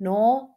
9,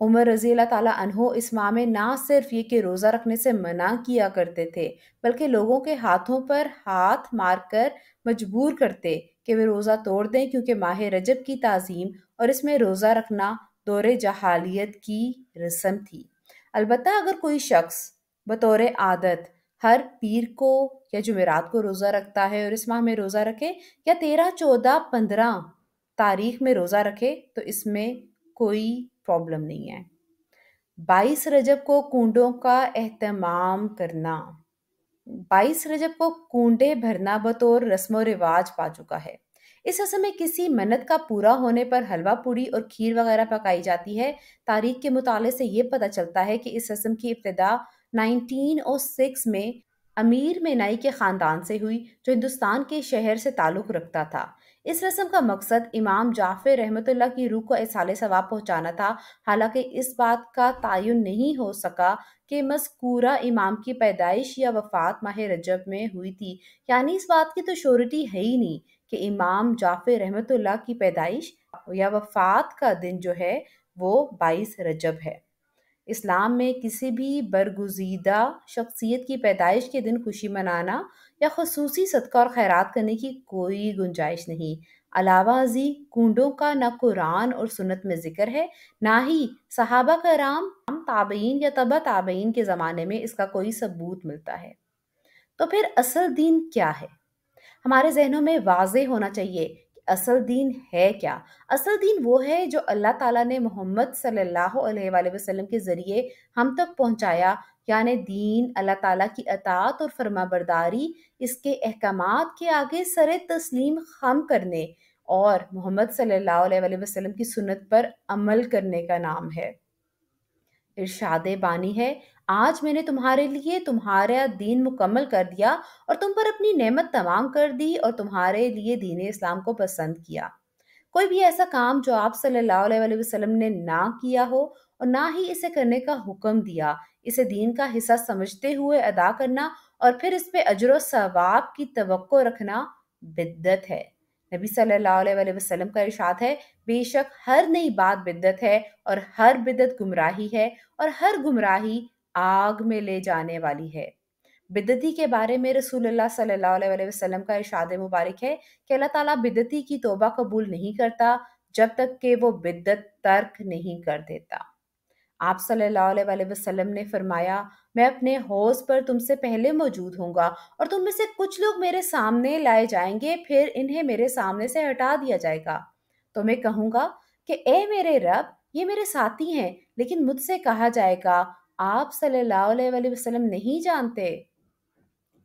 عمر رضی اللہ تعالیٰ عنہ اس ماہ میں نہ صرف یہ کہ روزہ رکھنے سے منع کیا کرتے تھے، بلکہ لوگوں کے ہاتھوں پر ہاتھ مار کر مجبور کرتے کہ وہ روزہ توڑ دیں، کیونکہ ماہ رجب کی تعظیم اور اس میں روزہ رکھنا دور جاہلیت کی رسم تھی۔ البتہ اگر کوئی شخص بطور عادت ہر پیر کو یا جمعرات کو روزہ رکھتا ہے اور اس ماہ میں روزہ رکھے، یا 13، 14، 15 تاریخ میں روزہ رکھے، تو اس میں کوئی پرابلم نہیں ہے۔ 22 رجب کو کنڈوں کا اہتمام کرنا۔ 22 رجب کو کنڈے بھرنا بطور رسم و رواج پا چکا ہے۔ اس رسم میں کسی منت کا پورا ہونے پر حلوہ پوری اور کھیر وغیرہ پکائی جاتی ہے۔ تاریخ کے مطالعے سے یہ پتہ چلتا ہے کہ اس رسم کی ابتدا 1906 میں امیر مینائی کے خاندان سے ہوئی، جو ہندوستان کے شہر سے تعلق رکھتا تھا۔ اس رسم کا مقصد امام جعفر رحمۃ اللہ کی روح کو ایصال ثواب پہنچانا تھا، حالانکہ اس بات کا تعین نہیں ہو سکا کہ مذکورہ امام کی پیدائش یا وفات ماہ رجب میں ہوئی تھی، یعنی اس بات کی تو شورٹی ہے ہی نہیں کہ امام جعفر رحمۃ اللہ کی پیدائش یا وفات کا دن جو ہے وہ 22 رجب ہے۔ اسلام میں کسی بھی برگزیدہ شخصیت کی پیدائش کے دن خوشی منانا یا خصوصی صدقہ اور خیرات کرنے کی کوئی گنجائش نہیں۔ علاوہ ازیں کنڈوں کا نہ قرآن اور سنت میں ذکر ہے، نہ ہی صحابہ کرام، تابعین یا تبع تابعین کے زمانے میں اس کا کوئی ثبوت ملتا ہے۔ تو پھر اصل دین کیا ہے؟ ہمارے ذہنوں میں واضح ہونا چاہیے کہ اصل دین ہے کیا۔ اصل دین وہ ہے جو اللہ تعالیٰ نے محمد صلی اللہ علیہ وآلہ وسلم کے ذریعے ہم تک پہنچایا، یعنی دین اللہ تعالیٰ کی اطاعت اور فرما برداری، اس کے احکامات کے آگے سر تسلیم خم کرنے اور محمد صلی اللہ علیہ وآلہ وسلم کی سنت پر عمل کرنے کا نام ہے۔ ارشاد بانی ہے، آج میں نے تمہارے لیے تمہارا دین مکمل کر دیا اور تم پر اپنی نعمت تمام کر دی اور تمہارے لیے دین اسلام کو پسند کیا۔ کوئی بھی ایسا کام جو آپ صلی اللہ علیہ وآلہ وسلم نے نہ کیا ہو اور نہ ہی اسے کرنے کا حکم دیا، اسے دین کا حصہ سمجھتے ہوئے ادا کرنا اور پھر اس پہ اجر و ثواب کی توقع رکھنا بدعت ہے۔ نبی صلی اللہ علیہ وآلہ وسلم کا ارشاد ہے، بے شک ہر نئی بات بدعت ہے اور ہر بدعت گمراہی ہے اور ہر گمراہی آگ میں لے جانے والی ہے۔ بدعتی کے بارے میں رسول اللہ صلی اللہ علیہ وآلہ وسلم کا ارشاد مبارک ہے کہ اللہ تعالیٰ بدعتی کی توبہ قبول نہیں کرتا جب تک کہ وہ بدعت ترک نہیں کر دیتا۔ آپ صلی اللہ علیہ وآلہ وسلم نے فرمایا، میں اپنے حوض پر تم سے پہلے موجود ہوں گا اور تم میں سے کچھ لوگ میرے سامنے لائے جائیں گے، پھر انہیں میرے سامنے سے ہٹا دیا جائے گا۔ تو میں کہوں گا کہ اے میرے رب، یہ میرے ساتھی ہیں، لیکن مجھ سے کہا جائے گا آپ صلی اللہ علیہ وآلہ وسلم نہیں جانتے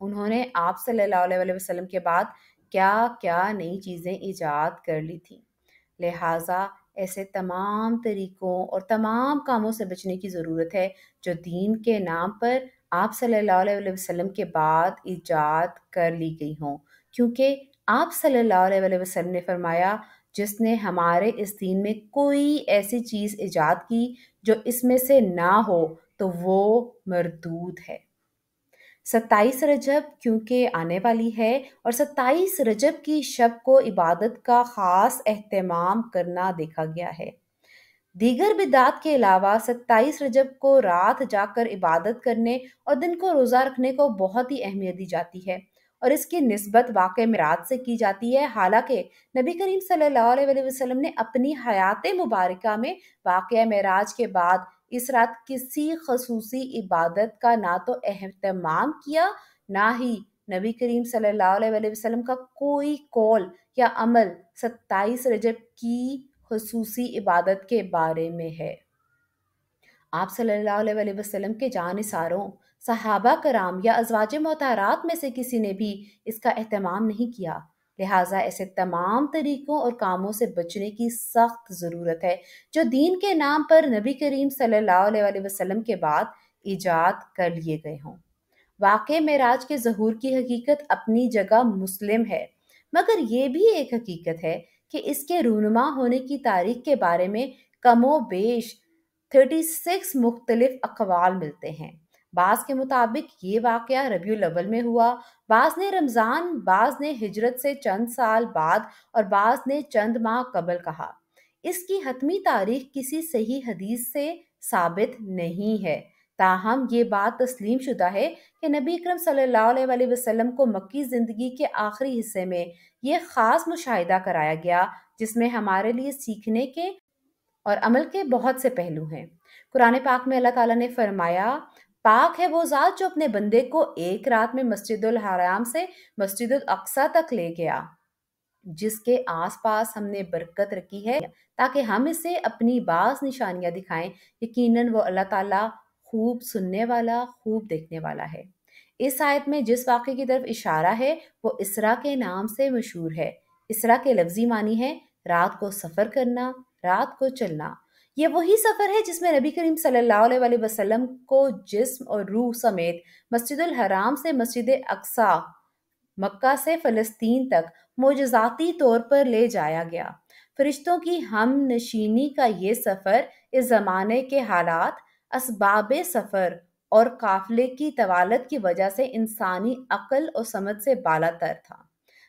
انہوں نے آپ صلی اللہ علیہ وآلہ وسلم کے بعد کیا کیا نئی چیزیں ایجاد کر لی تھیں۔ لہٰذا ایسے تمام طریقوں اور تمام کاموں سے بچنے کی ضرورت ہے جو دین کے نام پر آپ صلی اللہ علیہ وسلم کے بعد ایجاد کر لی گئی ہوں، کیونکہ آپ صلی اللہ علیہ وسلم نے فرمایا، جس نے ہمارے اس دین میں کوئی ایسی چیز ایجاد کی جو اس میں سے نہ ہو تو وہ مردود ہے۔ 27 رجب کیونکہ آنے والی ہے اور 27 رجب کی شب کو عبادت کا خاص اہتمام کرنا دیکھا گیا ہے۔ دیگر بدعات کے علاوہ 27 رجب کو رات جاگ کر عبادت کرنے اور دن کو روزہ رکھنے کو بہت ہی اہمیت دی جاتی ہے اور اس کی نسبت واقع معراج سے کی جاتی ہے، حالانکہ نبی کریم صلی اللہ علیہ وآلہ وسلم نے اپنی حیات مبارکہ میں واقع معراج کے بعد اس رات کسی خصوصی عبادت کا نہ تو اہتمام کیا، نہ ہی نبی کریم صلی اللہ علیہ وآلہ وسلم کا کوئی قول یا عمل 27 رجب کی خصوصی عبادت کے بارے میں ہے۔ آپ صلی اللہ علیہ وآلہ وسلم کے جانثاروں، صحابہ کرام یا ازواج مطہرات میں سے کسی نے بھی اس کا اہتمام نہیں کیا، لہٰذا ایسے تمام طریقوں اور کاموں سے بچنے کی سخت ضرورت ہے جو دین کے نام پر نبی کریم صلی اللہ علیہ وآلہ وسلم کے بعد ایجاد کر لیے گئے ہوں۔ واقع معراج کے ظہور کی حقیقت اپنی جگہ مسلم ہے، مگر یہ بھی ایک حقیقت ہے کہ اس کے رونما ہونے کی تاریخ کے بارے میں کم و بیش 36 مختلف اقوال ملتے ہیں۔ بعض کے مطابق یہ واقعہ ربیع الاول میں ہوا، بعض نے رمضان، بعض نے ہجرت سے چند سال بعد اور بعض نے چند ماہ قبل کہا۔ اس کی حتمی تاریخ کسی صحیح حدیث سے ثابت نہیں ہے۔ تاہم یہ بات تسلیم شدہ ہے کہ نبی اکرم صلی اللہ علیہ وسلم کو مکی زندگی کے آخری حصے میں یہ خاص مشاہدہ کرایا گیا جس میں ہمارے لیے سیکھنے کے اور عمل کے بہت سے پہلو ہیں۔ قرآن پاک میں اللہ تعالیٰ نے فرمایا، پاک ہے وہ ذات جو اپنے بندے کو ایک رات میں مسجد الحرام سے مسجد الاقصیٰ تک لے گیا، جس کے آس پاس ہم نے برکت رکھی ہے تاکہ ہم اسے اپنی بعض نشانیاں دکھائیں۔ یقیناً وہ اللہ تعالیٰ خوب سننے والا، خوب دیکھنے والا ہے۔ اس آیت میں جس واقعے کی طرف اشارہ ہے وہ اسرا کے نام سے مشہور ہے۔ اسرا کے لفظی معنی ہے رات کو سفر کرنا، رات کو چلنا۔ یہ وہی سفر ہے جس میں نبی کریم صلی اللہ علیہ وسلم کو جسم اور روح سمیت مسجد الحرام سے مسجد اقصیٰ، مکہ سے فلسطین تک معجزاتی طور پر لے جایا گیا۔ فرشتوں کی ہم نشینی کا یہ سفر اس زمانے کے حالات، اسباب سفر اور قافلے کی طوالت کی وجہ سے انسانی عقل اور سمجھ سے بالا تر تھا۔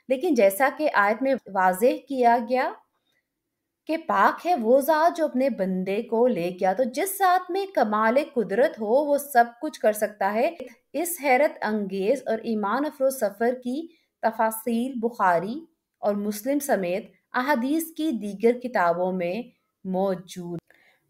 لیکن جیسا کہ آیت میں واضح کیا گیا کہ پاک ہے وہ ذات جو اپنے بندے کو لے گیا، تو جس ذات میں کمال قدرت ہو وہ سب کچھ کر سکتا ہے۔ اس حیرت انگیز اور ایمان افروز سفر کی تفاصیل بخاری اور مسلم سمیت احادیث کی دیگر کتابوں میں موجود۔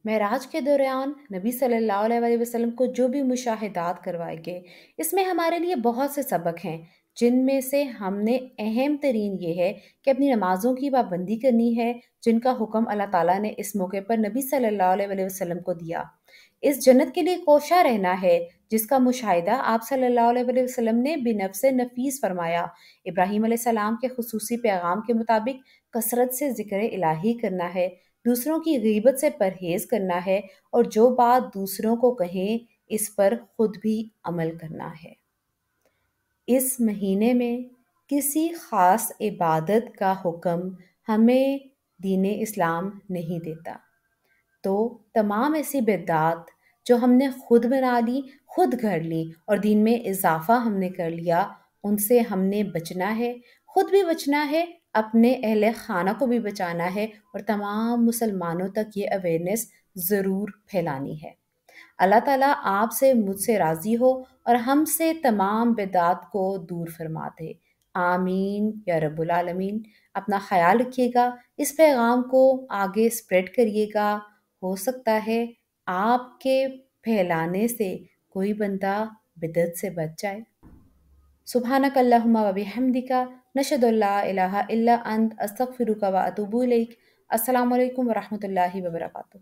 معراج کے دوران نبی صلی اللہ علیہ وسلم کو جو بھی مشاہدات کروائے گئے، اس میں ہمارے لیے بہت سے سبق ہیں، جن میں سے ہم نے اہم ترین یہ ہے کہ اپنی نمازوں کی پابندی کرنی ہے، جن کا حکم اللہ تعالیٰ نے اس موقع پر نبی صلی اللہ علیہ وسلم کو دیا۔ اس جنت کے لیے کوشاں رہنا ہے جس کا مشاہدہ آپ صلی اللہ علیہ وسلم نے بنفس نفیس فرمایا۔ ابراہیم علیہ السلام کے خصوصی پیغام کے مطابق کثرت سے ذکر الہی کرنا ہے، دوسروں کی غیبت سے پرہیز کرنا ہے، اور جو بات دوسروں کو کہیں اس پر خود بھی عمل کرنا ہے۔ اس مہینے میں کسی خاص عبادت کا حکم ہمیں دین اسلام نہیں دیتا، تو تمام ایسی بدعات جو ہم نے خود بنا لی، خود گھڑ لی اور دین میں اضافہ ہم نے کر لیا، ان سے ہم نے بچنا ہے، خود بھی بچنا ہے، اپنے اہل خانہ کو بھی بچانا ہے، اور تمام مسلمانوں تک یہ اویئرنیس ضرور پھیلانی ہے۔ اللہ تعالیٰ آپ سے مجھ سے راضی ہو اور ہم سے تمام بدعات کو دور فرما دے۔ آمین یا رب العالمین۔ اپنا خیال رکھیے گا، اس پیغام کو آگے سپریڈ کریے گا، ہو سکتا ہے آپ کے پھیلانے سے کوئی بندہ بدعت سے بچ جائے۔ سبحانک اللہم و بحمدک، نشہد ان لا الہ الا انت، استغفرک و اتوب الیک۔ السلام علیکم ورحمۃ اللہ وبرکاتہ۔